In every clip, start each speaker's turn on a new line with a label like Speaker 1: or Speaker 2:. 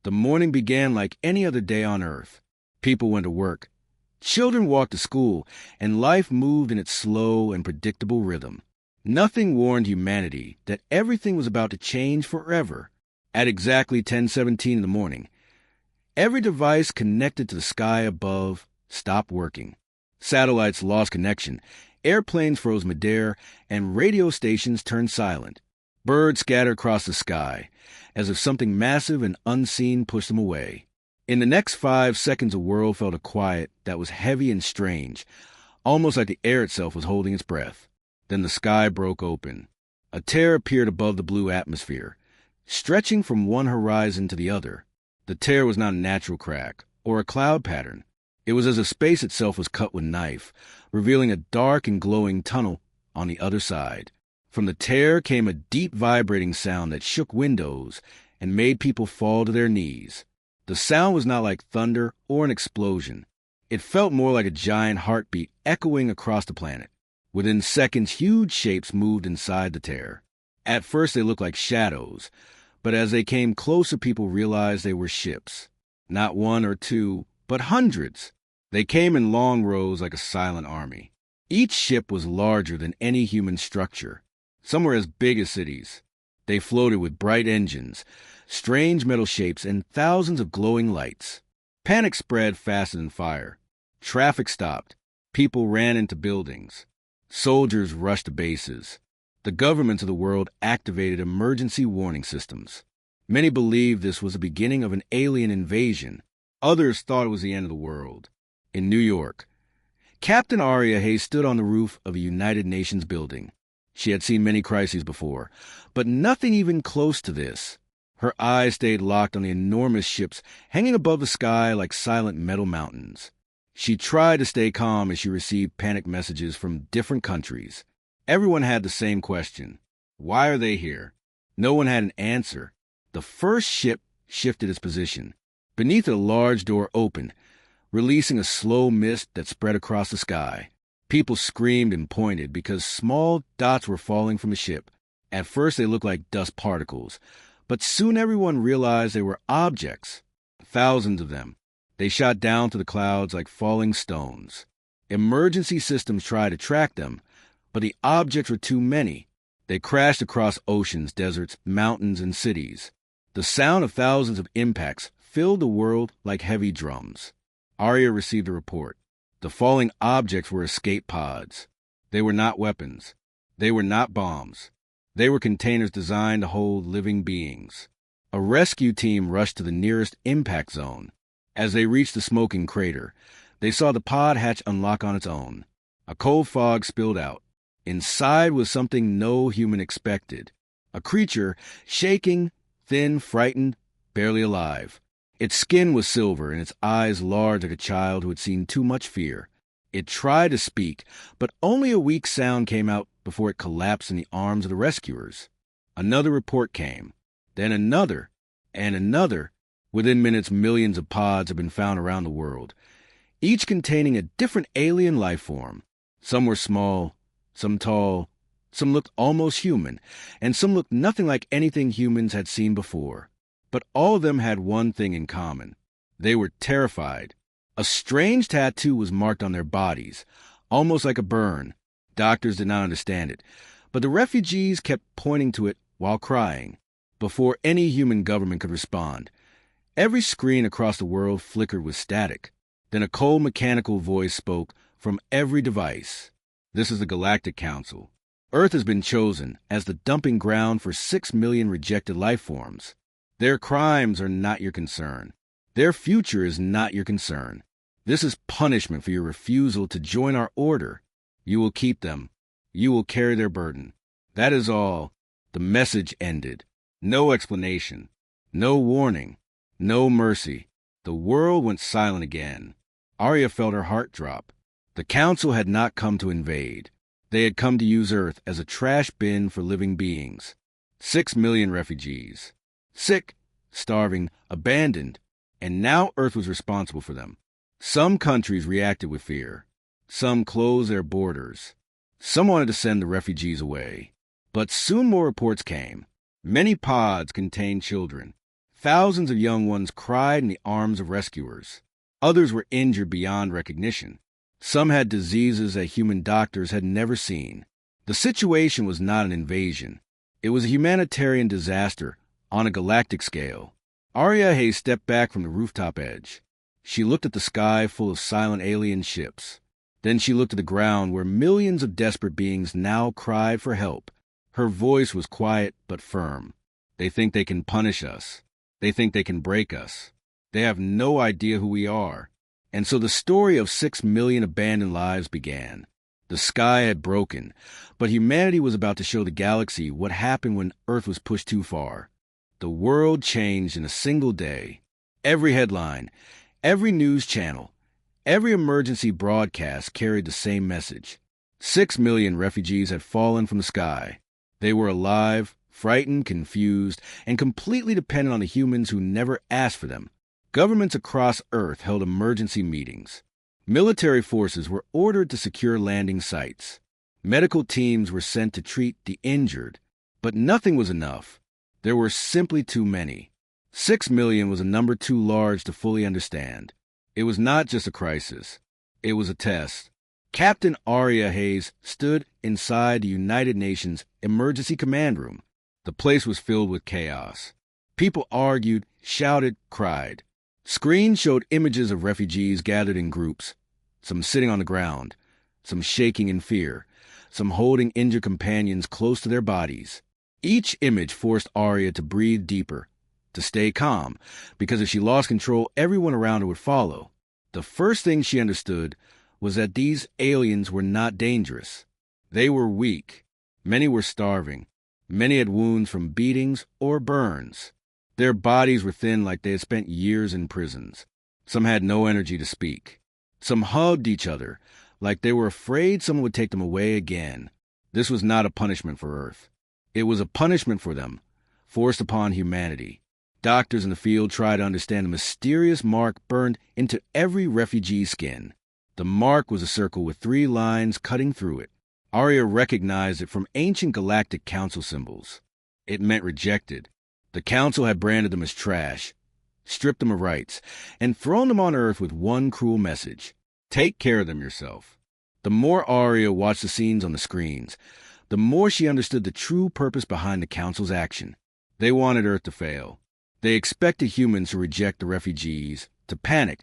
Speaker 1: The morning began like any other day on Earth. People went to work. Children walked to school, and life moved in its slow and predictable rhythm. Nothing warned humanity that everything was about to change forever. At exactly 10:17 in the morning, every device connected to the sky above stopped working. Satellites lost connection, airplanes froze midair, and radio stations turned silent. Birds scattered across the sky, as if something massive and unseen pushed them away. In the next 5 seconds, the world felt a quiet that was heavy and strange, almost like the air itself was holding its breath. Then the sky broke open. A tear appeared above the blue atmosphere, stretching from one horizon to the other. The tear was not a natural crack or a cloud pattern. It was as if space itself was cut with a knife, revealing a dark and glowing tunnel on the other side. From the tear came a deep vibrating sound that shook windows and made people fall to their knees. The sound was not like thunder or an explosion. It felt more like a giant heartbeat echoing across the planet. Within seconds, huge shapes moved inside the tear. At first, they looked like shadows, but as they came closer, people realized they were ships. Not one or two, but hundreds. They came in long rows like a silent army. Each ship was larger than any human structure. Some were as big as cities. They floated with bright engines, strange metal shapes, and thousands of glowing lights. Panic spread faster than fire. Traffic stopped. People ran into buildings. Soldiers rushed to bases. The governments of the world activated emergency warning systems. Many believed this was the beginning of an alien invasion. Others thought it was the end of the world. In New York, Captain Aria Hayes stood on the roof of a United Nations building. She had seen many crises before, but nothing even close to this. Her eyes stayed locked on the enormous ships hanging above the sky like silent metal mountains. She tried to stay calm as she received panic messages from different countries. Everyone had the same question. Why are they here? No one had an answer. The first ship shifted its position. Beneath it, a large door opened, releasing a slow mist that spread across the sky. People screamed and pointed because small dots were falling from the ship. At first, they looked like dust particles, but soon everyone realized they were objects. Thousands of them. They shot down to the clouds like falling stones. Emergency systems tried to track them, but the objects were too many. They crashed across oceans, deserts, mountains, and cities. The sound of thousands of impacts filled the world like heavy drums. Arya received a report. The falling objects were escape pods. They were not weapons. They were not bombs. They were containers designed to hold living beings. A rescue team rushed to the nearest impact zone. As they reached the smoking crater, they saw the pod hatch unlock on its own. A cold fog spilled out. Inside was something no human expected. A creature, shaking, thin, frightened, barely alive. Its skin was silver and its eyes large like a child who had seen too much fear. It tried to speak, but only a weak sound came out before it collapsed in the arms of the rescuers. Another report came, then another, and another. Within minutes, millions of pods had been found around the world, each containing a different alien life form. Some were small, some tall, some looked almost human, and some looked nothing like anything humans had seen before. But all of them had one thing in common. They were terrified. A strange tattoo was marked on their bodies, almost like a burn. Doctors did not understand it, but the refugees kept pointing to it while crying. Before any human government could respond, every screen across the world flickered with static. Then a cold mechanical voice spoke from every device. This is the Galactic Council. Earth has been chosen as the dumping ground for 6 million rejected life forms. Their crimes are not your concern. Their future is not your concern. This is punishment for your refusal to join our order. You will keep them. You will carry their burden. That is all. The message ended. No explanation. No warning. No mercy. The world went silent again. Arya felt her heart drop. The Council had not come to invade. They had come to use Earth as a trash bin for living beings. 6 million refugees. Sick, starving, abandoned, and now Earth was responsible for them. Some countries reacted with fear. Some closed their borders. Some wanted to send the refugees away. But soon more reports came. Many pods contained children. Thousands of young ones cried in the arms of rescuers. Others were injured beyond recognition. Some had diseases that human doctors had never seen. The situation was not an invasion. It was a humanitarian disaster on a galactic scale. Arya Hayes stepped back from the rooftop edge. She looked at the sky full of silent alien ships. Then she looked at the ground where millions of desperate beings now cried for help. Her voice was quiet but firm. They think they can punish us. They think they can break us. They have no idea who we are. And so the story of 6 million abandoned lives began. The sky had broken, but humanity was about to show the galaxy what happened when Earth was pushed too far. The world changed in a single day. Every headline, every news channel, every emergency broadcast carried the same message. 6 million refugees had fallen from the sky. They were alive, frightened, confused, and completely dependent on the humans who never asked for them. Governments across Earth held emergency meetings. Military forces were ordered to secure landing sites. Medical teams were sent to treat the injured. But nothing was enough. There were simply too many. 6 million was a number too large to fully understand. It was not just a crisis. It was a test. Captain Arya Hayes stood inside the United Nations Emergency Command Room. The place was filled with chaos. People argued, shouted, cried. Screens showed images of refugees gathered in groups, some sitting on the ground, some shaking in fear, some holding injured companions close to their bodies. Each image forced Arya to breathe deeper, to stay calm, because if she lost control, everyone around her would follow. The first thing she understood was that these aliens were not dangerous. They were weak. Many were starving. Many had wounds from beatings or burns. Their bodies were thin like they had spent years in prisons. Some had no energy to speak. Some hugged each other like they were afraid someone would take them away again. This was not a punishment for Earth. It was a punishment for them, forced upon humanity. Doctors in the field tried to understand the mysterious mark burned into every refugee's skin. The mark was a circle with 3 lines cutting through it. Arya recognized it from ancient Galactic Council symbols. It meant rejected. The Council had branded them as trash, stripped them of rights, and thrown them on Earth with one cruel message: take care of them yourself. The more Arya watched the scenes on the screens, the more she understood the true purpose behind the Council's action. They wanted Earth to fail. They expected humans to reject the refugees, to panic,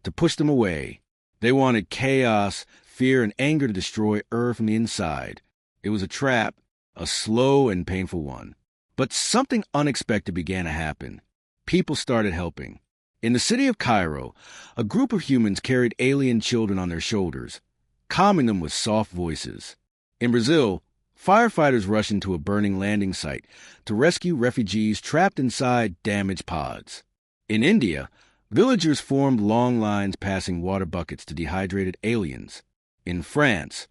Speaker 1: to push them away. They wanted chaos, fear, and anger to destroy Earth from the inside. It was a trap, a slow and painful one. But something unexpected began to happen. People started helping. In the city of Cairo, a group of humans carried alien children on their shoulders, calming them with soft voices. In Brazil, firefighters rushed into a burning landing site to rescue refugees trapped inside damaged pods. In India, villagers formed long lines passing water buckets to dehydrated aliens. In France,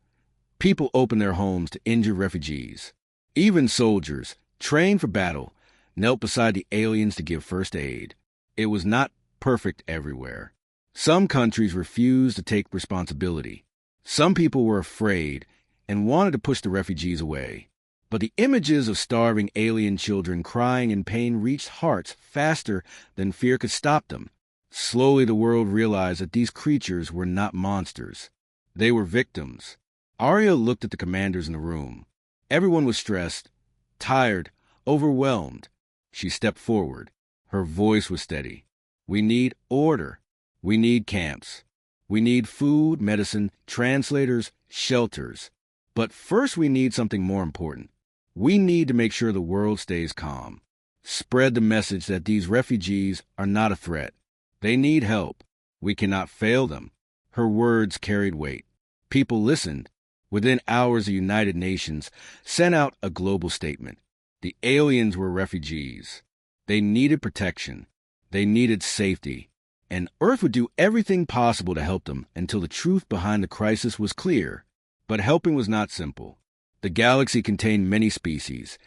Speaker 1: people opened their homes to injured refugees. Even soldiers, trained for battle, knelt beside the aliens to give first aid. It was not perfect everywhere. Some countries refused to take responsibility. Some people were afraid and wanted to push the refugees away. But the images of starving alien children crying in pain reached hearts faster than fear could stop them. Slowly the world realized that these creatures were not monsters. They were victims. Arya looked at the commanders in the room. Everyone was stressed, tired, overwhelmed. She stepped forward. Her voice was steady. We need order. We need camps. We need food, medicine, translators, shelters. But first we need something more important. We need to make sure the world stays calm. Spread the message that these refugees are not a threat. They need help. We cannot fail them. Her words carried weight. People listened. Within hours, the United Nations sent out a global statement. The aliens were refugees. They needed protection. They needed safety. And Earth would do everything possible to help them until the truth behind the crisis was clear. But helping was not simple. The galaxy contained many species,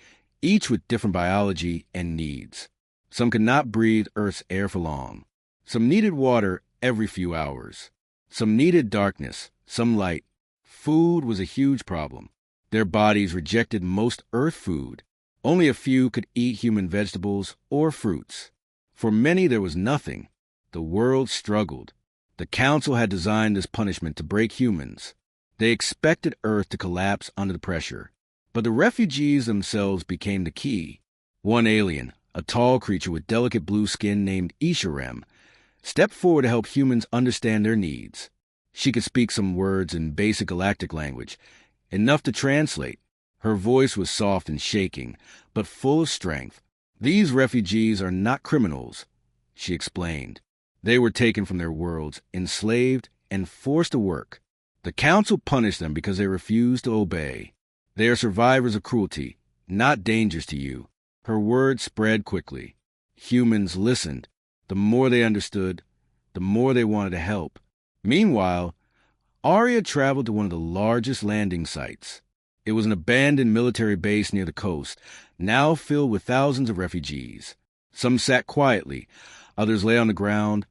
Speaker 1: each with different biology and needs. Some could not breathe Earth's air for long. Some needed water every few hours. Some needed darkness, some light. Food was a huge problem. Their bodies rejected most Earth food. Only a few could eat human vegetables or fruits. For many, there was nothing. The world struggled. The Council had designed this punishment to break humans. They expected Earth to collapse under the pressure. But the refugees themselves became the key. One alien, a tall creature with delicate blue skin named Isharem, stepped forward to help humans understand their needs. She could speak some words in basic galactic language, enough to translate. Her voice was soft and shaking, but full of strength. "These refugees are not criminals," she explained. "They were taken from their worlds, enslaved, and forced to work. The Council punished them because they refused to obey. They are survivors of cruelty, not dangers to you." Her words spread quickly. Humans listened. The more they understood, the more they wanted to help. Meanwhile, Arya traveled to one of the largest landing sites. It was an abandoned military base near the coast, now filled with thousands of refugees. Some sat quietly, others lay on the ground,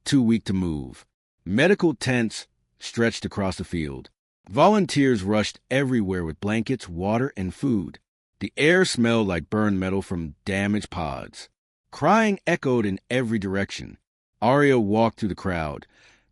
Speaker 1: too weak to move. Medical tents stretched across the field. Volunteers rushed everywhere with blankets, water, and food. The air smelled like burned metal from damaged pods. Crying echoed in every direction. Arya walked through the crowd,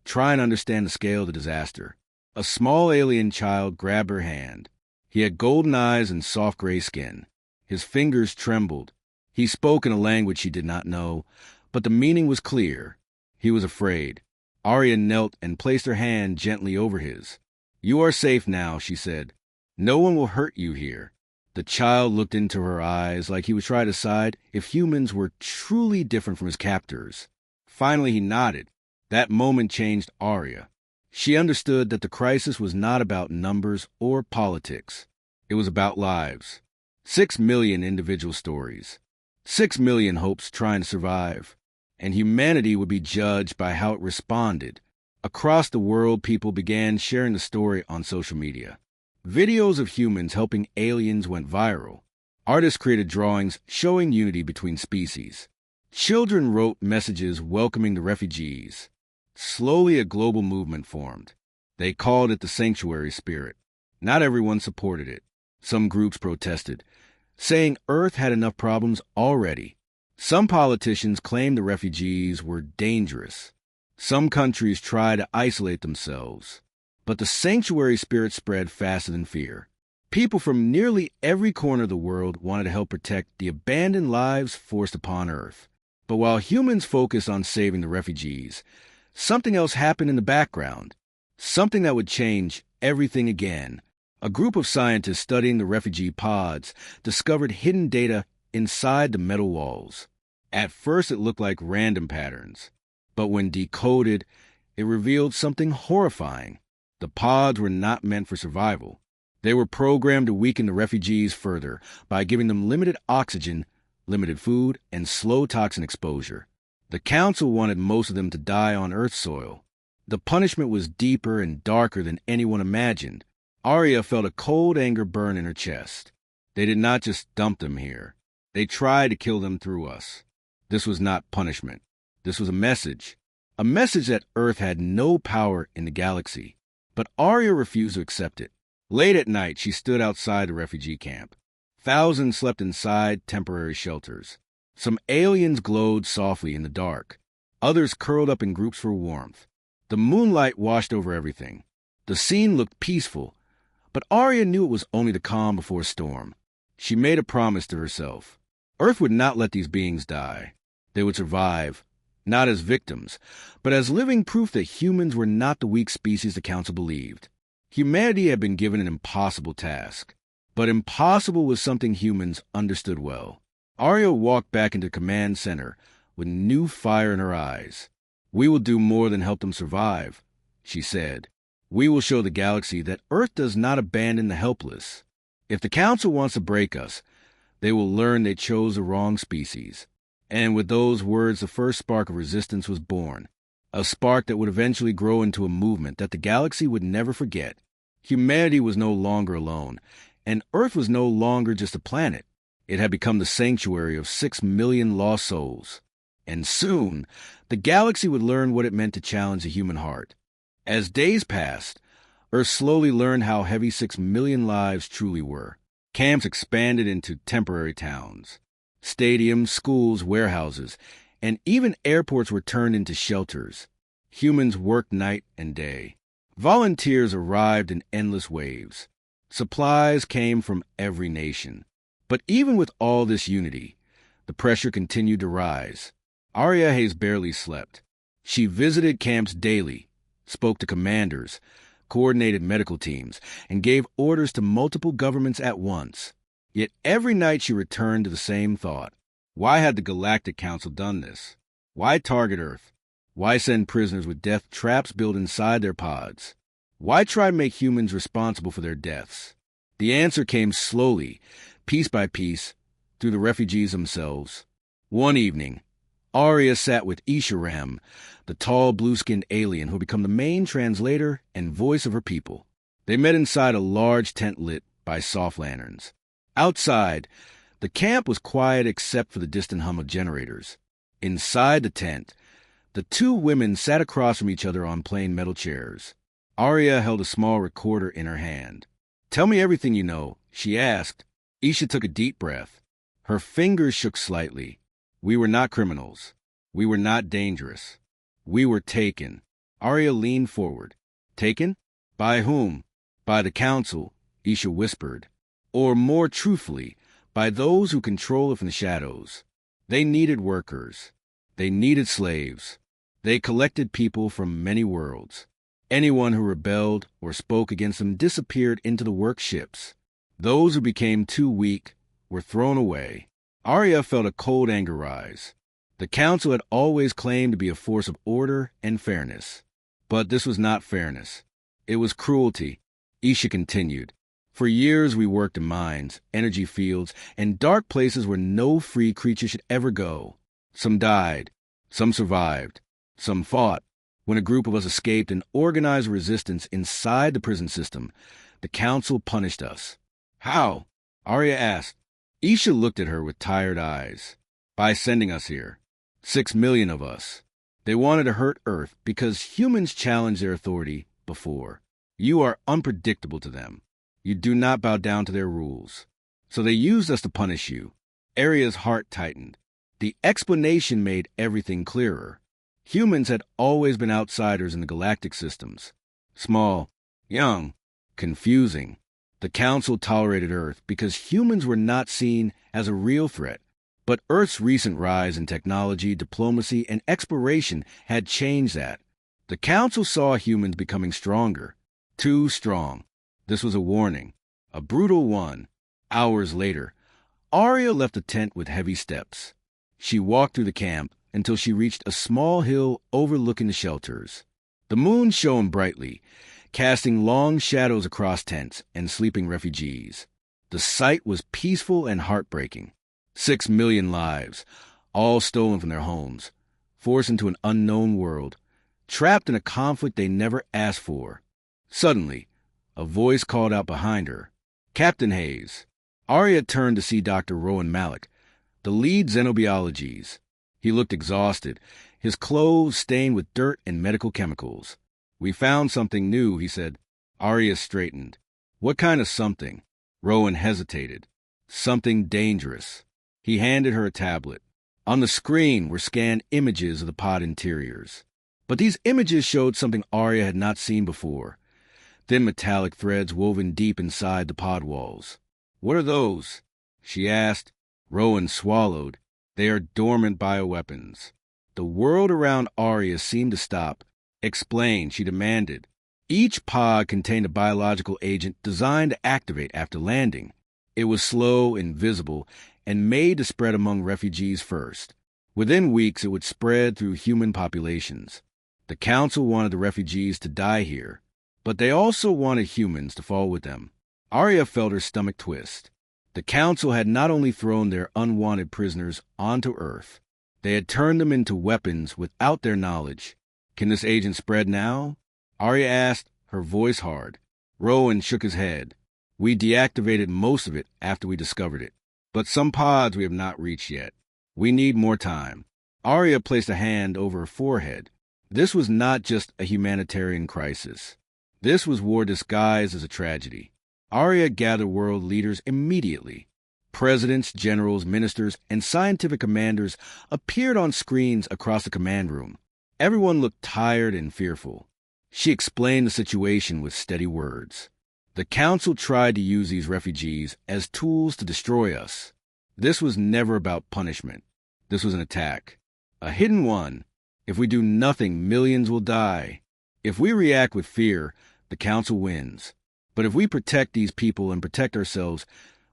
Speaker 1: trying to understand the scale of the disaster. A small alien child grabbed her hand. He had golden eyes and soft gray skin. His fingers trembled. He spoke in a language she did not know, but the meaning was clear. He was afraid. Arya knelt and placed her hand gently over his. "You are safe now," she said. "No one will hurt you here." The child looked into her eyes like he was trying to decide if humans were truly different from his captors. Finally, he nodded. That moment changed Arya. She understood that the crisis was not about numbers or politics. It was about lives. 6 million individual stories. 6 million hopes trying to survive. And humanity would be judged by how it responded. Across the world, people began sharing the story on social media. Videos of humans helping aliens went viral. Artists created drawings showing unity between species. Children wrote messages welcoming the refugees. Slowly, a global movement formed. They called it the sanctuary spirit. Not everyone supported it. Some groups protested, saying Earth had enough problems already. Some politicians claimed the refugees were dangerous. Some countries tried to isolate themselves. But the sanctuary spirit spread faster than fear. People from nearly every corner of the world wanted to help protect the abandoned lives forced upon Earth. But while humans focused on saving the refugees, something else happened in the background. Something that would change everything again. A group of scientists studying the refugee pods discovered hidden data inside the metal walls. At first, it looked like random patterns. But when decoded, it revealed something horrifying. The pods were not meant for survival. They were programmed to weaken the refugees further by giving them limited oxygen, limited food, and slow toxin exposure. The Council wanted most of them to die on Earth's soil. The punishment was deeper and darker than anyone imagined. Arya felt a cold anger burn in her chest. They did not just dump them here. They tried to kill them through us. This was not punishment. This was a message. A message that Earth had no power in the galaxy. But Arya refused to accept it. Late at night, she stood outside the refugee camp. Thousands slept inside temporary shelters. Some aliens glowed softly in the dark. Others curled up in groups for warmth. The moonlight washed over everything. The scene looked peaceful, but Arya knew it was only the calm before a storm. She made a promise to herself. Earth would not let these beings die. They would survive, not as victims, but as living proof that humans were not the weak species the Council believed. Humanity had been given an impossible task, but impossible was something humans understood well. Arya walked back into the command center with new fire in her eyes. "We will do more than help them survive," she said. "We will show the galaxy that Earth does not abandon the helpless. If the Council wants to break us, they will learn they chose the wrong species." And with those words, the first spark of resistance was born, a spark that would eventually grow into a movement that the galaxy would never forget. Humanity was no longer alone, and Earth was no longer just a planet. It had become the sanctuary of 6 million lost souls. And soon, the galaxy would learn what it meant to challenge the human heart. As days passed, Earth slowly learned how heavy 6 million lives truly were. Camps expanded into temporary towns. Stadiums, schools, warehouses, and even airports were turned into shelters. Humans worked night and day. Volunteers arrived in endless waves. Supplies came from every nation. But even with all this unity, the pressure continued to rise. Aria Hayes barely slept. She visited camps daily, spoke to commanders, coordinated medical teams, and gave orders to multiple governments at once. Yet every night she returned to the same thought. Why had the Galactic Council done this? Why target Earth? Why send prisoners with death traps built inside their pods? Why try to make humans responsible for their deaths? The answer came slowly, piece by piece, through the refugees themselves. One evening, Aria sat with Isharam, the tall blue-skinned alien who had become the main translator and voice of her people. They met inside a large tent lit by soft lanterns. Outside, the camp was quiet except for the distant hum of generators. Inside the tent, the two women sat across from each other on plain metal chairs. Aria held a small recorder in her hand. "Tell me everything you know," she asked. Isha took a deep breath. Her fingers shook slightly. "We were not criminals. We were not dangerous. We were taken." Aria leaned forward. "Taken? By whom?" "By the council," Isha whispered. "Or more truthfully, by those who control it from the shadows. They needed workers. They needed slaves. They collected people from many worlds. Anyone who rebelled or spoke against them disappeared into the work ships. Those who became too weak were thrown away." Aria felt a cold anger rise. The council had always claimed to be a force of order and fairness. But this was not fairness. It was cruelty. Isha continued. "For years we worked in mines, energy fields, and dark places where no free creature should ever go. Some died. Some survived. Some fought. When a group of us escaped and organized resistance inside the prison system, the council punished us." "How?" Aria asked. Isha looked at her with tired eyes. "By sending us here. 6 million of us. They wanted to hurt Earth because humans challenged their authority before. You are unpredictable to them. You do not bow down to their rules. So they used us to punish you." Aria's heart tightened. The explanation made everything clearer. Humans had always been outsiders in the galactic systems. Small, young, confusing. The Council tolerated Earth because humans were not seen as a real threat. But Earth's recent rise in technology, diplomacy, and exploration had changed that. The Council saw humans becoming stronger. Too strong. This was a warning. A brutal one. Hours later, Aria left the tent with heavy steps. She walked through the camp until she reached a small hill overlooking the shelters. The moon shone brightly, casting long shadows across tents and sleeping refugees. The sight was peaceful and heartbreaking. 6 million lives, all stolen from their homes, forced into an unknown world, trapped in a conflict they never asked for. Suddenly, a voice called out behind her, "Captain Hayes." Aria turned to see Dr. Rowan Malik, the lead xenobiologist. He looked exhausted, his clothes stained with dirt and medical chemicals. "We found something new," he said. Aria straightened. "What kind of something?" Rowan hesitated. "Something dangerous." He handed her a tablet. On the screen were scanned images of the pod interiors. But these images showed something Aria had not seen before. Thin metallic threads woven deep inside the pod walls. "What are those?" she asked. Rowan swallowed. "They are dormant bioweapons." The world around Aria seemed to stop. "Explain," she demanded. Each pod contained a biological agent designed to activate after landing. It was slow, invisible, and made to spread among refugees first. Within weeks, it would spread through human populations. The Council wanted the refugees to die here, but they also wanted humans to fall with them. Aria felt her stomach twist. The Council had not only thrown their unwanted prisoners onto Earth, they had turned them into weapons without their knowledge. "Can this agent spread now?" Aria asked, her voice hard. Rowan shook his head. "We deactivated most of it after we discovered it, but some pods we have not reached yet. We need more time." Aria placed a hand over her forehead. This was not just a humanitarian crisis. This was war disguised as a tragedy. Aria gathered world leaders immediately. Presidents, generals, ministers, and scientific commanders appeared on screens across the command room. Everyone looked tired and fearful. She explained the situation with steady words. The Council tried to use these refugees as tools to destroy us. This was never about punishment. This was an attack. A hidden one. If we do nothing, millions will die. If we react with fear, the Council wins. But if we protect these people and protect ourselves,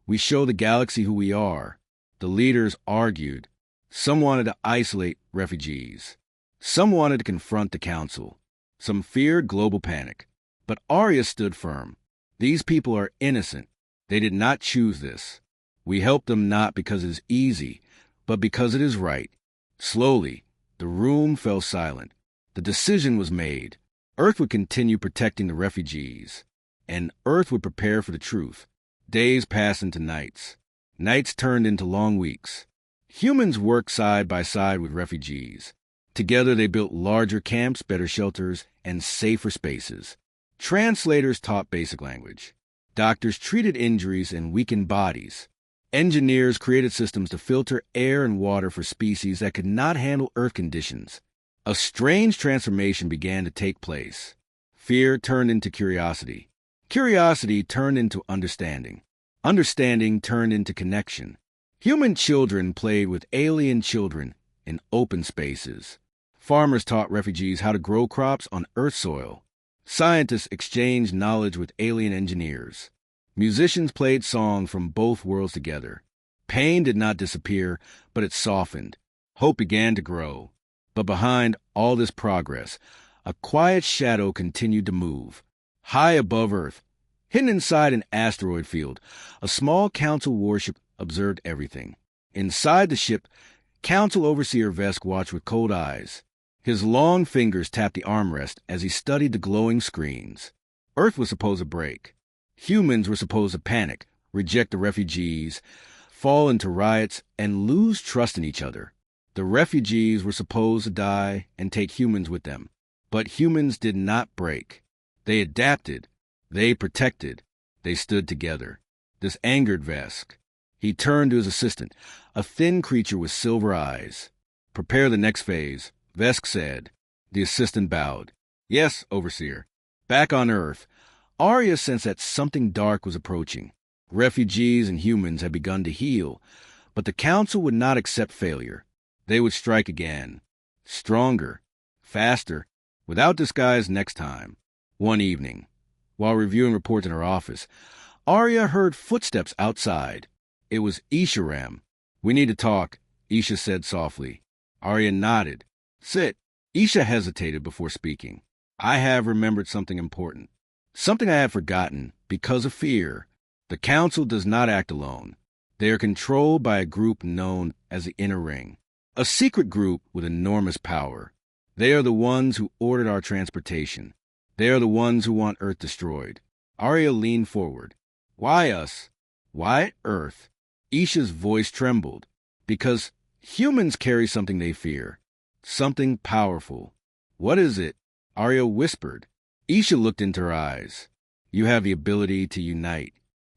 Speaker 1: we show the galaxy who we are. The leaders argued. Some wanted to isolate refugees. Some wanted to confront the Council. Some feared global panic. But Arya stood firm. These people are innocent. They did not choose this. We help them not because it is easy, but because it is right. Slowly, the room fell silent. The decision was made. Earth would continue protecting the refugees, and Earth would prepare for the truth. Days passed into nights. Nights turned into long weeks. Humans worked side by side with refugees. Together they built larger camps, better shelters, and safer spaces. Translators taught basic language. Doctors treated injuries and weakened bodies. Engineers created systems to filter air and water for species that could not handle Earth conditions. A strange transformation began to take place. Fear turned into curiosity. Curiosity turned into understanding. Understanding turned into connection. Human children played with alien children in open spaces. Farmers taught refugees how to grow crops on Earth soil. Scientists exchanged knowledge with alien engineers. Musicians played songs from both worlds together. Pain did not disappear, but it softened. Hope began to grow. But behind all this progress, a quiet shadow continued to move. High above Earth, hidden inside an asteroid field, a small Council warship observed everything. Inside the ship, Council Overseer Vesk watched with cold eyes. His long fingers tapped the armrest as he studied the glowing screens. Earth was supposed to break. Humans were supposed to panic, reject the refugees, fall into riots, and lose trust in each other. The refugees were supposed to die and take humans with them. But humans did not break. They adapted. They protected. They stood together. This angered Vesk. He turned to his assistant, a thin creature with silver eyes. "Prepare the next phase," Vesk said. The assistant bowed. "Yes, Overseer." Back on Earth, Arya sensed that something dark was approaching. Refugees and humans had begun to heal, but the Council would not accept failure. They would strike again. Stronger, faster, without disguise next time. One evening, while reviewing reports in her office, Arya heard footsteps outside. It was Isharam. "We need to talk," Isha said softly. Arya nodded. "Sit." Isha hesitated before speaking. "I have remembered something important. Something I had forgotten because of fear. The Council does not act alone. They are controlled by a group known as the Inner Ring. A secret group with enormous power. They are the ones who ordered our transportation. They are the ones who want Earth destroyed." Arya leaned forward. "Why us? Why Earth?" Isha's voice trembled. "Because humans carry something they fear. Something powerful." "What is it?" Arya whispered. Isha looked into her eyes. "You have the ability to unite.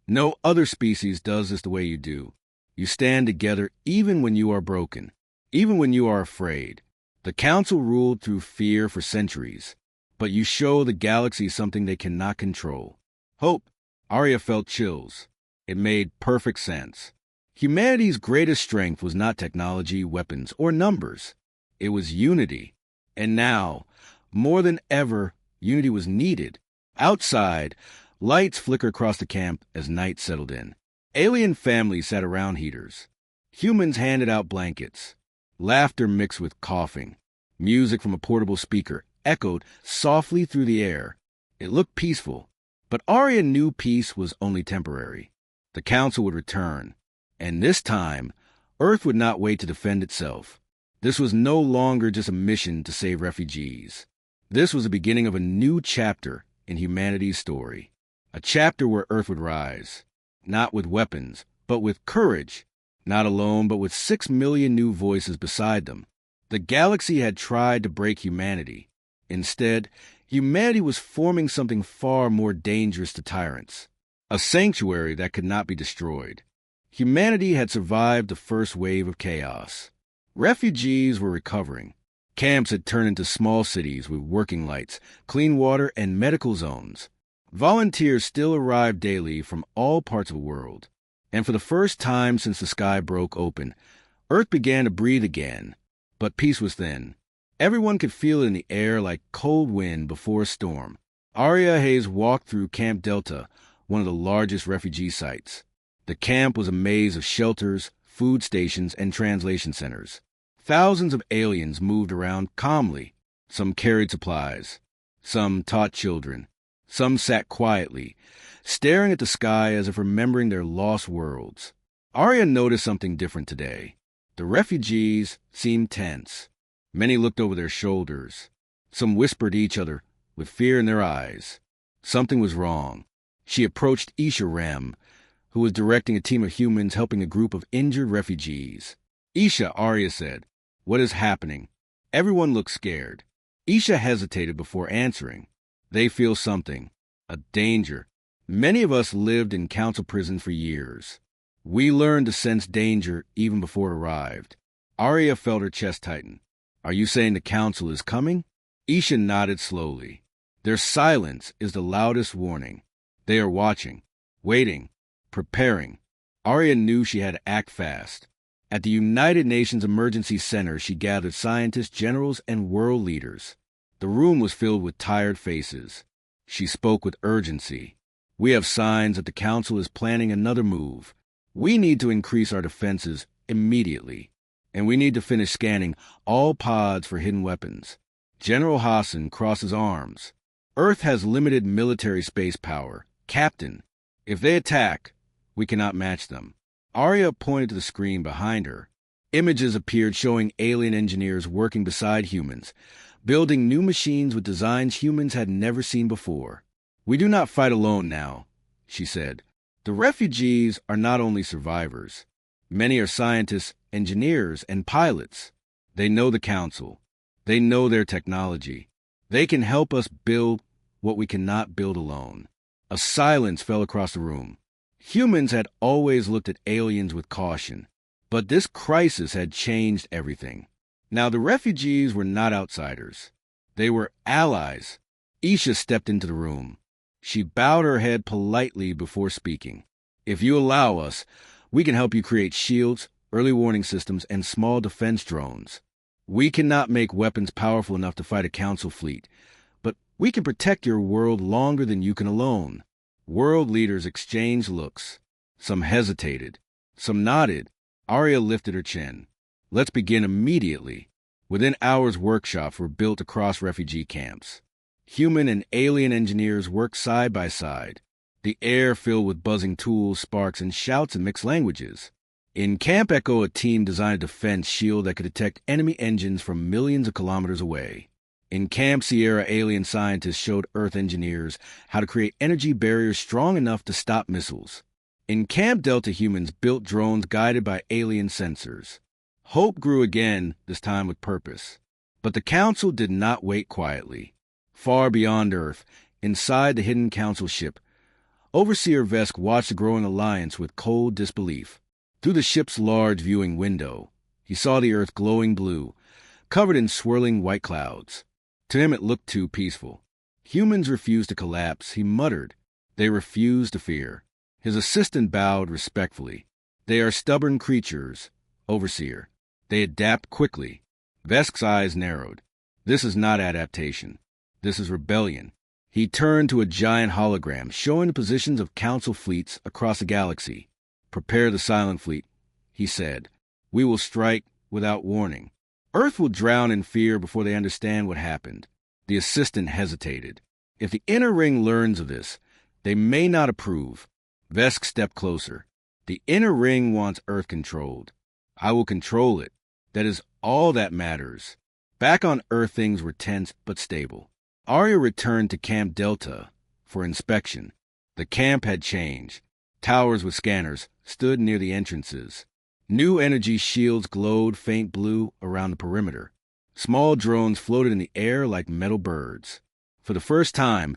Speaker 1: No other species does this the way you do. You stand together even when you are broken, even when you are afraid. The Council ruled through fear for centuries, but you show the galaxy something they cannot control. Hope." Arya felt chills. It made perfect sense. Humanity's greatest strength was not technology, weapons, or numbers. It was unity. And now, more than ever, unity was needed. Outside, lights flickered across the camp as night settled in. Alien families sat around heaters. Humans handed out blankets. Laughter mixed with coughing. Music from a portable speaker echoed softly through the air. It looked peaceful, but Arya knew peace was only temporary. The Council would return, and this time, Earth would not wait to defend itself. This was no longer just a mission to save refugees. This was the beginning of a new chapter in humanity's story. A chapter where Earth would rise, not with weapons, but with courage. Not alone, but with 6 million new voices beside them. The galaxy had tried to break humanity. Instead, humanity was forming something far more dangerous to tyrants. A sanctuary that could not be destroyed. Humanity had survived the first wave of chaos. Refugees were recovering. Camps had turned into small cities with working lights, clean water, and medical zones. Volunteers still arrived daily from all parts of the world. And for the first time since the sky broke open, Earth began to breathe again. But peace was thin. Everyone could feel it in the air like cold wind before a storm. Aria Hayes walked through Camp Delta, one of the largest refugee sites. The camp was a maze of shelters, food stations, and translation centers. Thousands of aliens moved around calmly. Some carried supplies. Some taught children. Some sat quietly, staring at the sky as if remembering their lost worlds. Arya noticed something different today. The refugees seemed tense. Many looked over their shoulders. Some whispered to each other with fear in their eyes. Something was wrong. She approached Isha Rem, who was directing a team of humans helping a group of injured refugees. Isha, Arya said, "What is happening?" Everyone looked scared. Isha hesitated before answering. "They feel something. A danger. Many of us lived in council prison for years. We learned to sense danger even before it arrived." Arya felt her chest tighten. "Are you saying the council is coming?" Isha nodded slowly. "Their silence is the loudest warning. They are watching, waiting, preparing." Arya knew she had to act fast. At the United Nations Emergency Center, she gathered scientists, generals, and world leaders. The room was filled with tired faces. She spoke with urgency. "We have signs that the Council is planning another move. We need to increase our defenses immediately. And we need to finish scanning all pods for hidden weapons." General Hassan crossed his arms. "Earth has limited military space power. Captain, if they attack, we cannot match them." Arya pointed to the screen behind her. Images appeared showing alien engineers working beside humans, building new machines with designs humans had never seen before. "We do not fight alone now," she said. "The refugees are not only survivors. Many are scientists, engineers, and pilots. They know the Council. They know their technology. They can help us build what we cannot build alone." A silence fell across the room. Humans had always looked at aliens with caution, but this crisis had changed everything. Now the refugees were not outsiders. They were allies. Isha stepped into the room. She bowed her head politely before speaking. "If you allow us, we can help you create shields, early warning systems, and small defense drones. We cannot make weapons powerful enough to fight a council fleet, but we can protect your world longer than you can alone." World leaders exchanged looks. Some hesitated. Some nodded. Arya lifted her chin. "Let's begin immediately." Within hours, workshops were built across refugee camps. Human and alien engineers worked side by side. The air filled with buzzing tools, sparks, and shouts in mixed languages. In Camp Echo, a team designed a defense shield that could detect enemy engines from millions of kilometers away. In Camp Sierra, alien scientists showed Earth engineers how to create energy barriers strong enough to stop missiles. In Camp Delta, humans built drones guided by alien sensors. Hope grew again, this time with purpose. But the Council did not wait quietly. Far beyond Earth, inside the hidden Council ship, Overseer Vesk watched the growing alliance with cold disbelief. Through the ship's large viewing window, he saw the Earth glowing blue, covered in swirling white clouds. To him it looked too peaceful. Humans refused to collapse, he muttered. They refused to fear. His assistant bowed respectfully. "They are stubborn creatures, Overseer. They adapt quickly." Vesk's eyes narrowed. "This is not adaptation. This is rebellion." He turned to a giant hologram showing the positions of Council fleets across the galaxy. "Prepare the Silent Fleet," he said. "We will strike without warning. Earth will drown in fear before they understand what happened." The assistant hesitated. "If the Inner Ring learns of this, they may not approve." Vesk stepped closer. "The Inner Ring wants Earth controlled. I will control it. That is all that matters." Back on Earth, things were tense but stable. Arya returned to Camp Delta for inspection. The camp had changed. Towers with scanners stood near the entrances. New energy shields glowed faint blue around the perimeter. Small drones floated in the air like metal birds. For the first time,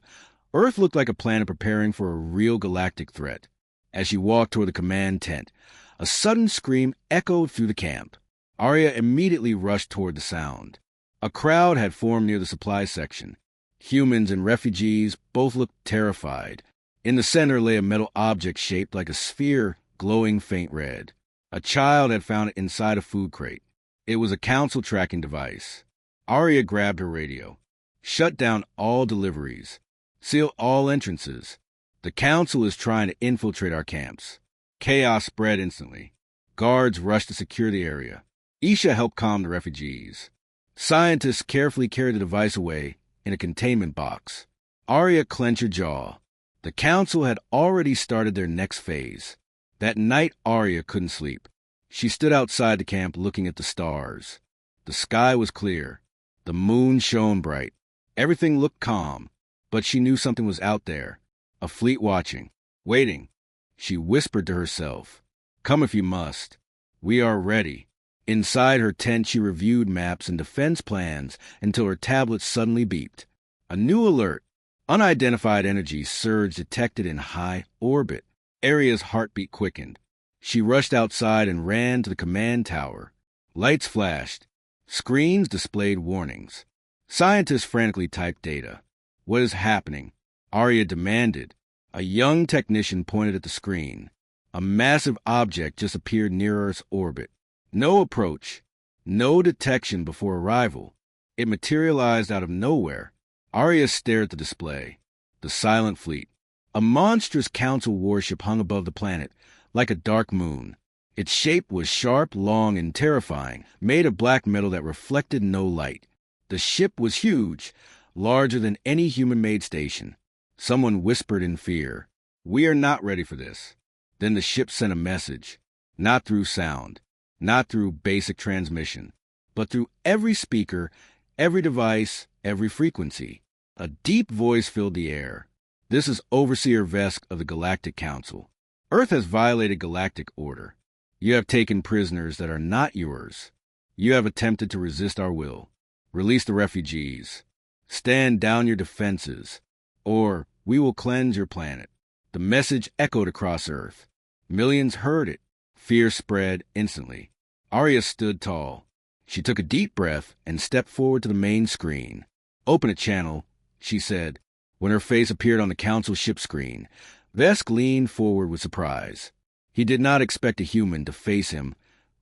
Speaker 1: Earth looked like a planet preparing for a real galactic threat. As she walked toward the command tent, A sudden scream echoed through the camp. Arya immediately rushed toward the sound. A crowd had formed near the supply section. Humans and refugees both looked terrified. In the center lay a metal object shaped like a sphere, glowing faint red. A child had found it inside a food crate. It was a council tracking device. Arya grabbed her radio. Shut down all deliveries. Seal all entrances. The council is trying to infiltrate our camps. Chaos spread instantly. Guards rushed to secure the area. Isha helped calm the refugees. Scientists carefully carried the device away in a containment box. Arya clenched her jaw. The council had already started their next phase. That night, Arya couldn't sleep. She stood outside the camp looking at the stars. The sky was clear. The moon shone bright. Everything looked calm, but she knew something was out there. A fleet watching, waiting. She whispered to herself, "Come if you must. We are ready." Inside her tent, she reviewed maps and defense plans until her tablet suddenly beeped. A new alert. Unidentified energy surge detected in high orbit. Arya's heartbeat quickened. She rushed outside and ran to the command tower. Lights flashed. Screens displayed warnings. Scientists frantically typed data. "What is happening?" Arya demanded. A young technician pointed at the screen. A massive object just appeared near Earth's orbit. No approach. No detection before arrival. It materialized out of nowhere. Arya stared at the display. The Silent Fleet. A monstrous council warship hung above the planet, like a dark moon. Its shape was sharp, long, and terrifying, made of black metal that reflected no light. The ship was huge, larger than any human-made station. Someone whispered in fear, "We are not ready for this." Then the ship sent a message, not through sound, not through basic transmission, but through every speaker, every device, every frequency. A deep voice filled the air. "This is Overseer Vesk of the Galactic Council. Earth has violated galactic order. You have taken prisoners that are not yours. You have attempted to resist our will. Release the refugees. Stand down your defenses, or we will cleanse your planet." The message echoed across Earth. Millions heard it. Fear spread instantly. Arya stood tall. She took a deep breath and stepped forward to the main screen. "Open a channel," she said. When her face appeared on the council ship screen, Vesk leaned forward with surprise. He did not expect a human to face him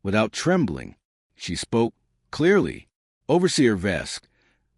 Speaker 1: without trembling. She spoke clearly. "Overseer Vesk,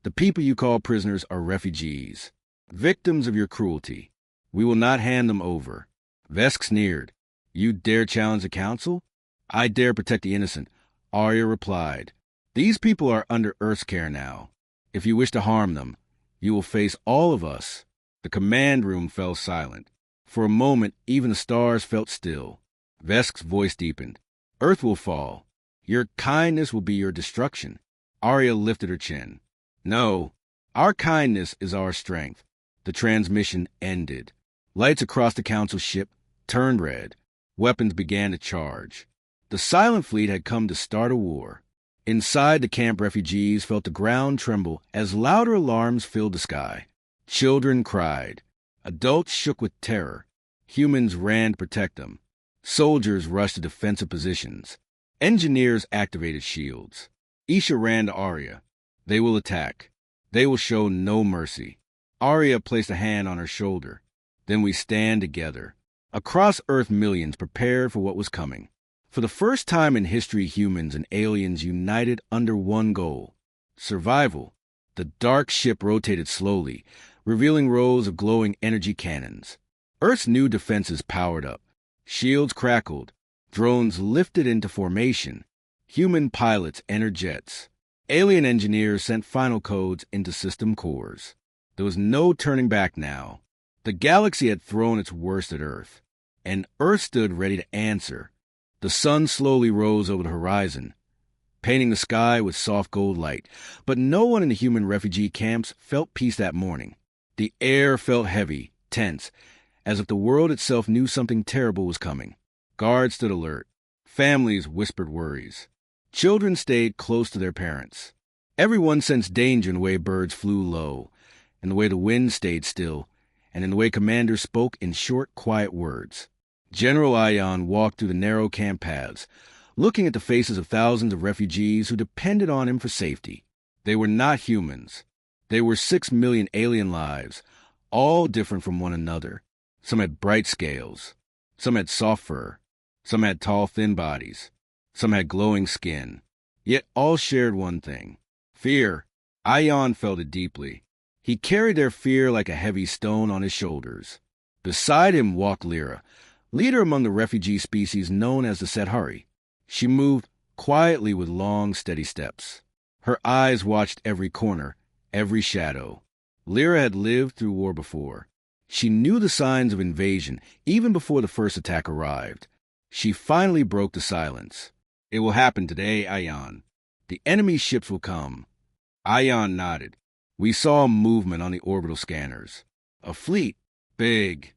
Speaker 1: the people you call prisoners are refugees, victims of your cruelty. We will not hand them over." Vesk sneered. "You dare challenge the council?" "I dare protect the innocent," Arya replied. "These people are under Earth's care now. If you wish to harm them, you will face all of us." The command room fell silent. For a moment, even the stars felt still. Vesk's voice deepened. "Earth will fall. Your kindness will be your destruction." Arya lifted her chin. "No, our kindness is our strength." The transmission ended. Lights across the council ship turned red. Weapons began to charge. The Silent Fleet had come to start a war. Inside the camp, refugees felt the ground tremble as louder alarms filled the sky. Children cried. Adults shook with terror. Humans ran to protect them. Soldiers rushed to defensive positions. Engineers activated shields. Isha ran to Arya. "They will attack. They will show no mercy." Arya placed a hand on her shoulder. "Then we stand together." Across Earth, millions prepared for what was coming. For the first time in history, humans and aliens united under one goal: survival. The dark ship rotated slowly, revealing rows of glowing energy cannons. Earth's new defenses powered up. Shields crackled. Drones lifted into formation. Human pilots entered jets. Alien engineers sent final codes into system cores. There was no turning back now. The galaxy had thrown its worst at Earth, and Earth stood ready to answer. The sun slowly rose over the horizon, painting the sky with soft gold light, but no one in the human refugee camps felt peace that morning. The air felt heavy, tense, as if the world itself knew something terrible was coming. Guards stood alert. Families whispered worries. Children stayed close to their parents. Everyone sensed danger in the way birds flew low, in the way the wind stayed still, and in the way commanders spoke in short, quiet words. General Ion walked through the narrow camp paths, looking at the faces of thousands of refugees who depended on him for safety. They were not humans. They were 6 million alien lives, all different from one another. Some had bright scales. Some had soft fur. Some had tall, thin bodies. Some had glowing skin. Yet all shared one thing: fear. Ion felt it deeply. He carried their fear like a heavy stone on his shoulders. Beside him walked Lyra, leader among the refugee species known as the Sethari. She moved quietly with long, steady steps. Her eyes watched every corner, every shadow. Lyra had lived through war before. She knew the signs of invasion even before the first attack arrived. She finally broke the silence. "It will happen today, Ion. The enemy ships will come." Ion nodded. "We saw movement on the orbital scanners. A fleet. Big."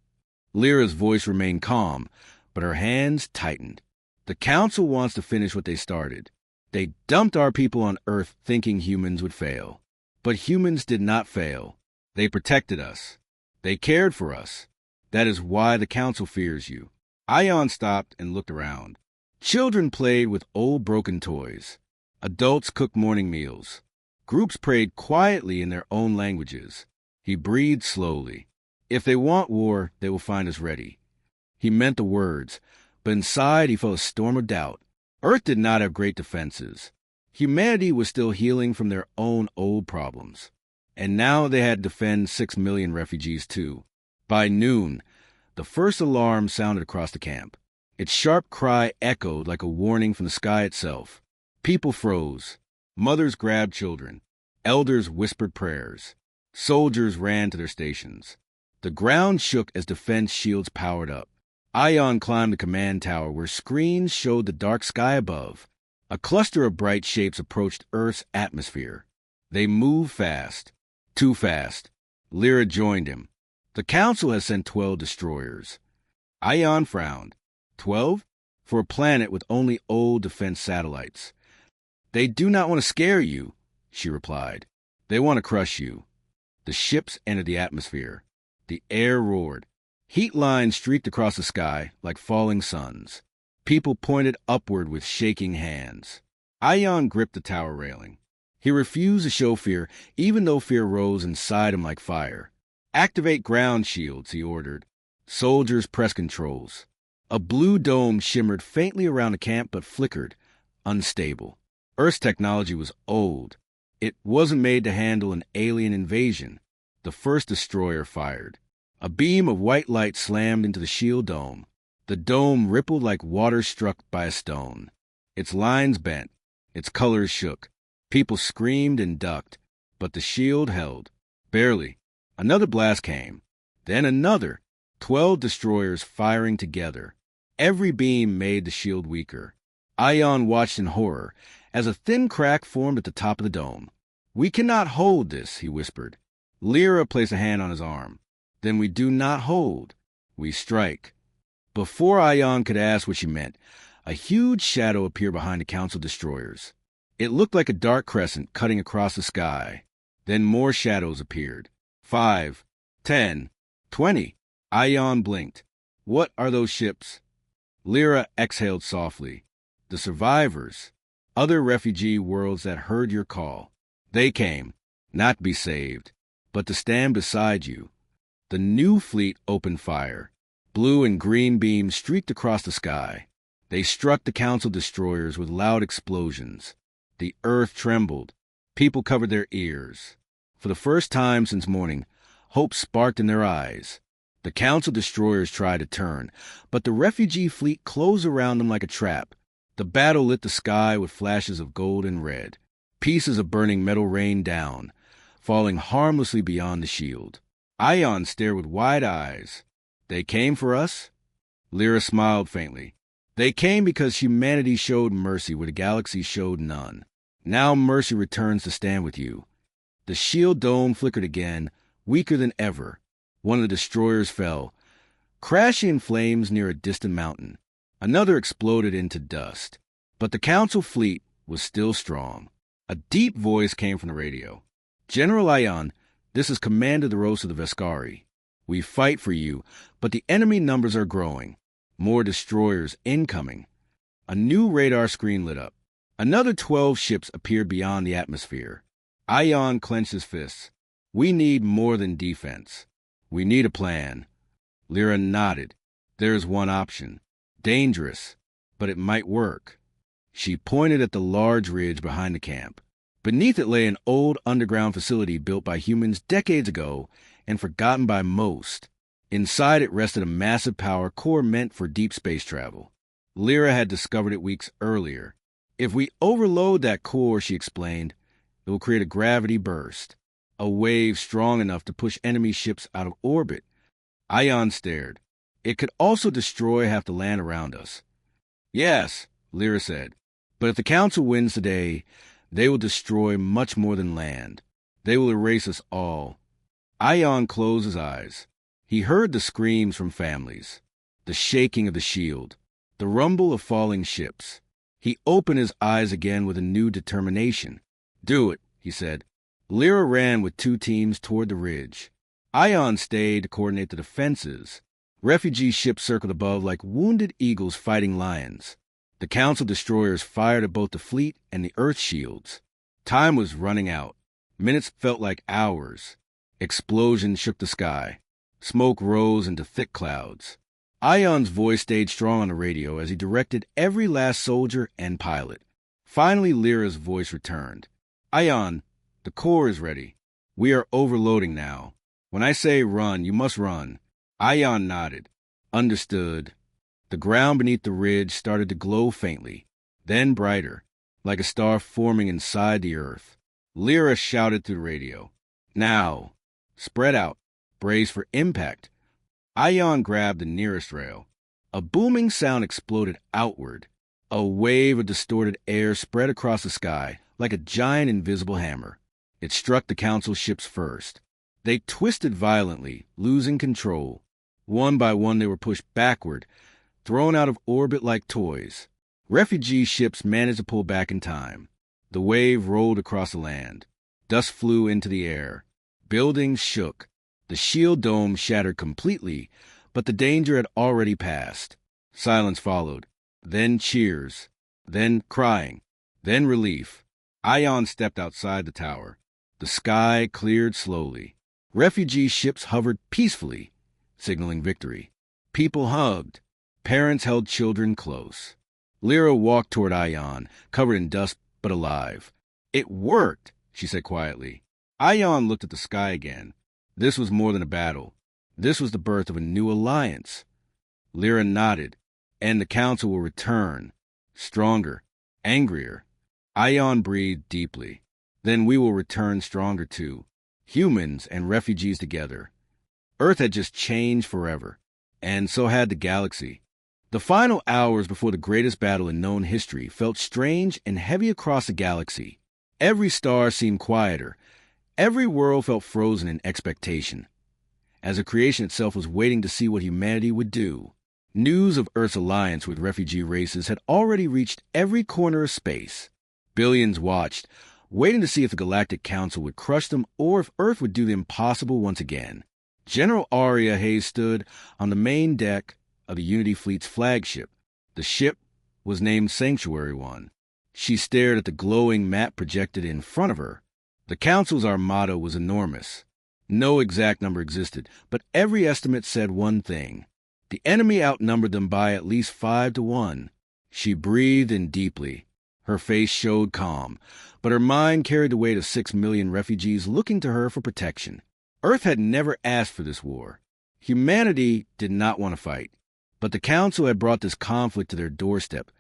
Speaker 1: Lyra's voice remained calm, but her hands tightened. "The Council wants to finish what they started. They dumped our people on Earth thinking humans would fail. But humans did not fail. They protected us. They cared for us. That is why the Council fears you." Ion stopped and looked around. Children played with old broken toys. Adults cooked morning meals. Groups prayed quietly in their own languages. He breathed slowly. "If they want war, they will find us ready." He meant the words, but inside he felt a storm of doubt. Earth did not have great defenses. Humanity was still healing from their own old problems. And now they had to defend 6 million refugees too. By noon, the first alarm sounded across the camp. Its sharp cry echoed like a warning from the sky itself. People froze. Mothers grabbed children. Elders whispered prayers. Soldiers ran to their stations. The ground shook as defense shields powered up. Ion climbed the command tower where screens showed the dark sky above. A cluster of bright shapes approached Earth's atmosphere. They moved fast. Too fast. Lyra joined him. "The Council has sent 12 destroyers." Ion frowned. 12? For a planet with only old defense satellites. "They do not want to scare you," she replied. "They want to crush you." The ships entered the atmosphere. The air roared. Heat lines streaked across the sky like falling suns. People pointed upward with shaking hands. Ion gripped the tower railing. He refused to show fear, even though fear rose inside him like fire. "Activate ground shields," he ordered. Soldiers pressed controls. A blue dome shimmered faintly around the camp but flickered, unstable. Earth's technology was old. It wasn't made to handle an alien invasion. The first destroyer fired. A beam of white light slammed into the shield dome. The dome rippled like water struck by a stone. Its lines bent. Its colors shook. People screamed and ducked, but the shield held. Barely. Another blast came. Then another. 12 destroyers firing together. Every beam made the shield weaker. Ion watched in horror as a thin crack formed at the top of the dome. "We cannot hold this," he whispered. Lyra placed a hand on his arm. "Then we do not hold. We strike." Before Ion could ask what she meant, a huge shadow appeared behind the Council destroyers. It looked like a dark crescent cutting across the sky. Then more shadows appeared. 5, 10, 20. Ion blinked. "What are those ships?" Lyra exhaled softly. "The survivors. Other refugee worlds that heard your call. They came, not to be saved, but to stand beside you." The new fleet opened fire. Blue and green beams streaked across the sky. They struck the Council destroyers with loud explosions. The earth trembled. People covered their ears. For the first time since morning, hope sparked in their eyes. The Council destroyers tried to turn, but the refugee fleet closed around them like a trap. The battle lit the sky with flashes of gold and red. Pieces of burning metal rained down, falling harmlessly beyond the shield. Ion stared with wide eyes. "They came for us?" Lyra smiled faintly. "They came because humanity showed mercy where the galaxy showed none. Now mercy returns to stand with you." The shield dome flickered again, weaker than ever. One of the destroyers fell, crashing in flames near a distant mountain. Another exploded into dust. But the Council fleet was still strong. A deep voice came from the radio. "General Ion, this is Commander the Rose of the Vescari. We fight for you, but the enemy numbers are growing. More destroyers incoming. A new radar screen lit up. Another 12 ships appeared beyond the atmosphere. Ion clenched his fists. We need more than defense. We need a plan. Lyra nodded. There's one option. Dangerous, but it might work. She pointed at the large ridge behind the camp. Beneath it lay an old underground facility built by humans decades ago and forgotten by most. Inside it rested a massive power core meant for deep space travel. Lyra had discovered it weeks earlier. If we overload that core, she explained, it will create a gravity burst, a wave strong enough to push enemy ships out of orbit. Ion stared. It could also destroy half the land around us. Yes, Lyra said, but if the Council wins today, they will destroy much more than land. They will erase us all. Ion closed his eyes. He heard the screams from families, the shaking of the shield, the rumble of falling ships. He opened his eyes again with a new determination. Do it, he said. Lyra ran with 2 teams toward the ridge. Ion stayed to coordinate the defenses. Refugee ships circled above like wounded eagles fighting lions. The Council destroyers fired at both the fleet and the Earth shields. Time was running out. Minutes felt like hours. Explosions shook the sky. Smoke rose into thick clouds. Ion's voice stayed strong on the radio as he directed every last soldier and pilot. Finally, Lyra's voice returned. Ion, the core is ready. We are overloading now. When I say run, you must run. Ion nodded. Understood. The ground beneath the ridge started to glow faintly, then brighter, like a star forming inside the Earth. Lyra shouted through the radio. Now, spread out. Brace for impact. Ion grabbed the nearest rail. A booming sound exploded outward. A wave of distorted air spread across the sky like a giant invisible hammer. It struck the Council ships first. They twisted violently, losing control. One by one they were pushed backward, thrown out of orbit like toys. Refugee ships managed to pull back in time. The wave rolled across the land. Dust flew into the air. Buildings shook. The shield dome shattered completely, but the danger had already passed. Silence followed. Then cheers. Then crying. Then relief. Ion stepped outside the tower. The sky cleared slowly. Refugee ships hovered peacefully, signaling victory. People hugged. Parents held children close. Lyra walked toward Ion, covered in dust but alive. It worked, she said quietly. Ion looked at the sky again. This was more than a battle. This was the birth of a new alliance. Lyra nodded. And the Council will return. Stronger. Angrier. Ion breathed deeply. Then we will return stronger too. Humans and refugees together. Earth had just changed forever. And so had the galaxy. The final hours before the greatest battle in known history felt strange and heavy across the galaxy. Every star seemed quieter. Every world felt frozen in expectation, as the creation itself was waiting to see what humanity would do. News of Earth's alliance with refugee races had already reached every corner of space. Billions watched, waiting to see if the Galactic Council would crush them or if Earth would do the impossible once again. General Aria Hayes stood on the main deck of the Unity Fleet's flagship. The ship was named Sanctuary One. She stared at the glowing map projected in front of her. The Council's armada was enormous. No exact number existed, but every estimate said one thing. The enemy outnumbered them by at least 5-1. She breathed in deeply. Her face showed calm, but her mind carried the weight of 6 million refugees looking to her for protection. Earth had never asked for this war. Humanity did not want to fight, but the Council had brought this conflict to their doorstep,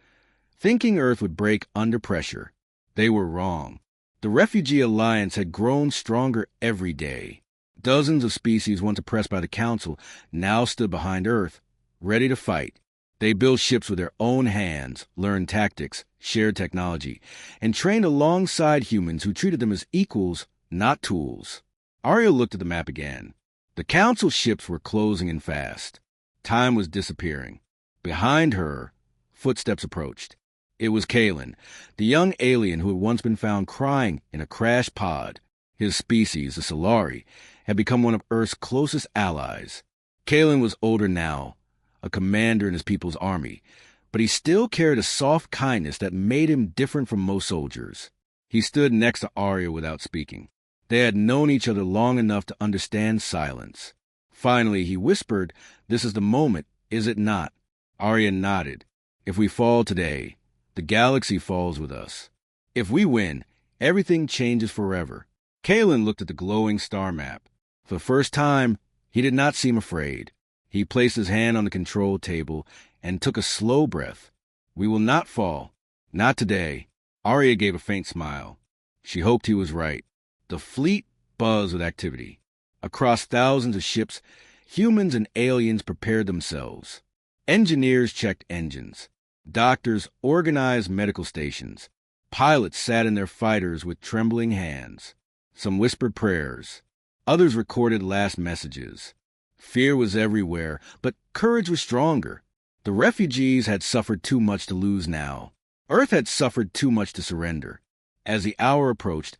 Speaker 1: thinking Earth would break under pressure. They were wrong. The Refugee Alliance had grown stronger every day. Dozens of species once oppressed by the Council now stood behind Earth, ready to fight. They built ships with their own hands, learned tactics, shared technology, and trained alongside humans who treated them as equals, not tools. Arya looked at the map again. The Council ships were closing in fast. Time was disappearing. Behind her, footsteps approached. It was Kalen, the young alien who had once been found crying in a crashed pod. His species, the Solari, had become one of Earth's closest allies. Kalen was older now, a commander in his people's army, but he still carried a soft kindness that made him different from most soldiers. He stood next to Arya without speaking. They had known each other long enough to understand silence. Finally, he whispered, "This is the moment, is it not?" Arya nodded. "If we fall today, the galaxy falls with us. If we win, everything changes forever." Kalen looked at the glowing star map. For the first time, he did not seem afraid. He placed his hand on the control table and took a slow breath. "We will not fall. Not today." Arya gave a faint smile. She hoped he was right. The fleet buzzed with activity. Across thousands of ships, humans and aliens prepared themselves. Engineers checked engines. Doctors organized medical stations. Pilots sat in their fighters with trembling hands. Some whispered prayers. Others recorded last messages. Fear was everywhere, but courage was stronger. The refugees had suffered too much to lose now. Earth had suffered too much to surrender. As the hour approached,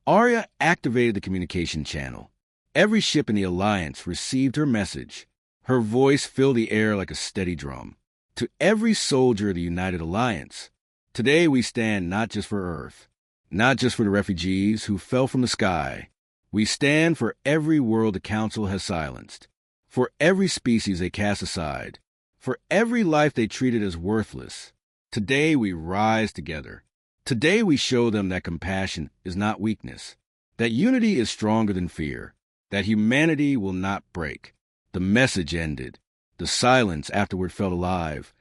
Speaker 1: Arya activated the communication channel. Every ship in the Alliance received her message. Her voice filled the air like a steady drum. To every soldier of the United Alliance, today we stand not just for Earth, not just for the refugees who fell from the sky. We stand for every world the Council has silenced, for every species they cast aside, for every life they treated as worthless. Today we rise together. Today we show them that compassion is not weakness, that unity is stronger than fear, that humanity will not break. The message ended. The silence afterward felt alive.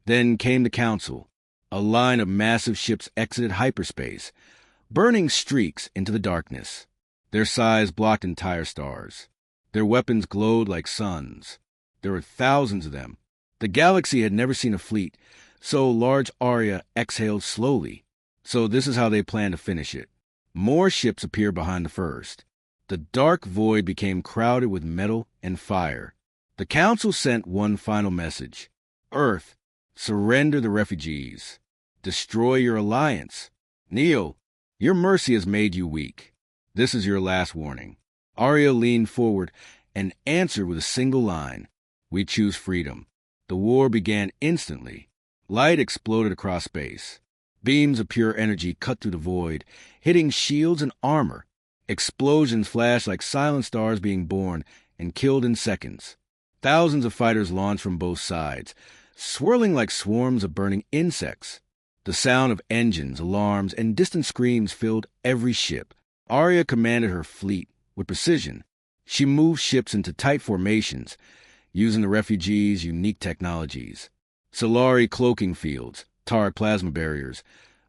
Speaker 1: Then came the Council. A line of massive ships exited hyperspace, burning streaks into the darkness. Their size blocked entire stars. Their weapons glowed like suns. There were thousands of them. The galaxy had never seen a fleet, so large Arya exhaled slowly. So this is how they planned to finish it. More ships appeared behind the first. The dark void became crowded with metal and fire. The Council sent one final message. Earth, surrender the refugees. Destroy your alliance. Neo, your mercy has made you weak. This is your last warning. Arya leaned forward and answered with a single line. We choose freedom. The war began instantly. Light exploded across space. Beams of pure energy cut through the void, hitting shields and armor. Explosions flashed like silent stars being born and killed in seconds. Thousands of fighters launched from both sides, swirling like swarms of burning insects. The sound of engines, alarms, and distant screams filled every ship. Arya commanded her fleet with precision. She moved ships into tight formations, using the refugees' unique technologies. Solari cloaking fields, Taric plasma barriers,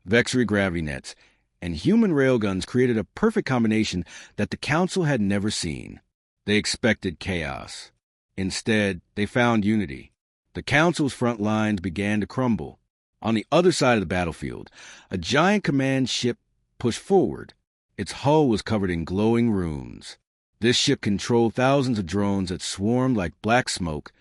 Speaker 1: Vexry gravity nets, and human railguns created a perfect combination that the Council had never seen. They expected chaos. Instead, they found unity. The Council's front lines began to crumble. On the other side of the battlefield, a giant command ship pushed forward. Its hull was covered in glowing runes. This ship controlled thousands of drones that swarmed like black smoke,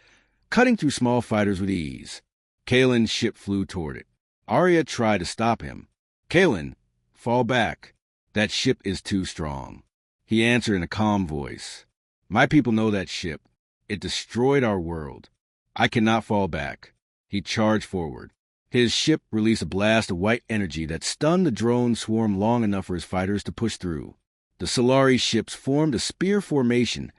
Speaker 1: cutting through small fighters with ease. Kalen's ship flew toward it. Arya tried to stop him. Kalen, fall back. That ship is too strong. He answered in a calm voice. My people know that ship. It destroyed our world. I cannot fall back. He charged forward. His ship released a blast of white energy that stunned the drone swarm long enough for his fighters to push through. The Solari ships formed a spear formation,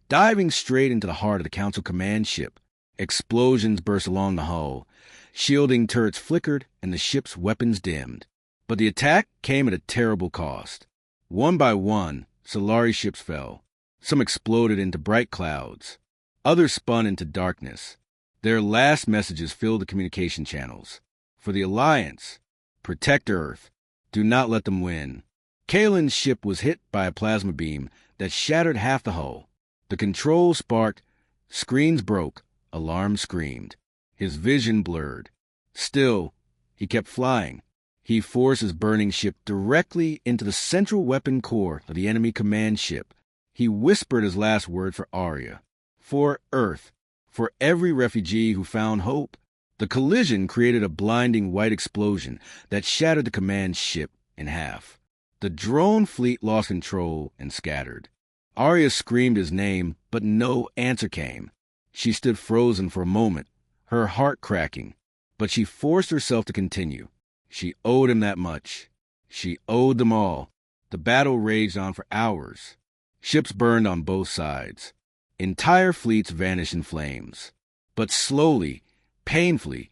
Speaker 1: diving straight into the heart of the Council command ship. Explosions burst along the hull. Shielding turrets flickered and the ship's weapons dimmed. But the attack came at a terrible cost. One by one, Solari ships fell. Some exploded into bright clouds. Others spun into darkness. Their last messages filled the communication channels. For the Alliance, protect Earth. Do not let them win. Kalen's ship was hit by a plasma beam that shattered half the hull. The controls sparked, screens broke, alarms screamed. His vision blurred. Still, he kept flying. He forced his burning ship directly into the central weapon core of the enemy command ship. He whispered his last word for Arya. For Earth. For every refugee who found hope. The collision created a blinding white explosion that shattered the command ship in half. The drone fleet lost control and scattered. Arya screamed his name, but no answer came. She stood frozen for a moment, her heart cracking. But she forced herself to continue. She owed him that much. She owed them all. The battle raged on for hours. Ships burned on both sides. Entire fleets vanished in flames. But slowly, painfully,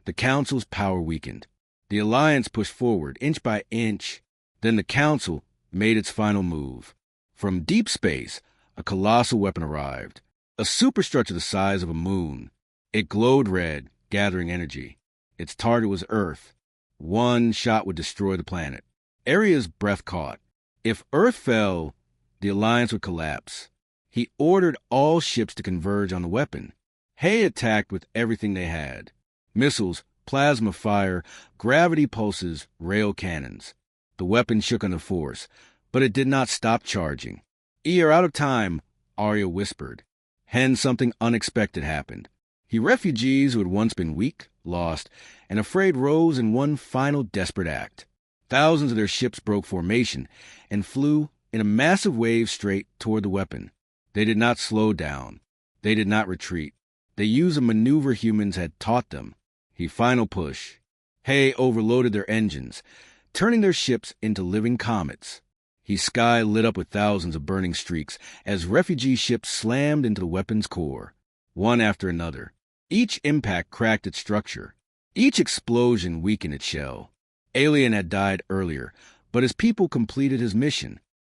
Speaker 1: the Council's power weakened. The Alliance pushed forward, inch by inch. Then the Council made its final move. From deep space, a colossal weapon arrived. A superstructure the size of a moon. It glowed red, gathering energy. Its target was Earth. One shot would destroy the planet. Aria's breath caught. If Earth fell, the Alliance would collapse. He ordered all ships to converge on the weapon. Hay attacked with everything they had. Missiles, plasma fire, gravity pulses, rail cannons. The weapon shook under force, but it did not stop charging. "You're out of time," Arya whispered. Then something unexpected happened. The refugees who had once been weak, lost, and afraid rose in one final desperate act. Thousands of their ships broke formation and flew in a massive wave straight toward the weapon. They did not slow down. They did not retreat. They used a maneuver humans had taught them. The final push. Hay overloaded their engines, turning their ships into living comets. The sky lit up with thousands of burning streaks as refugee ships slammed into the weapon's core, one after another. Each impact cracked its structure. Each explosion weakened its shell. Alien had died earlier, but his people completed his mission.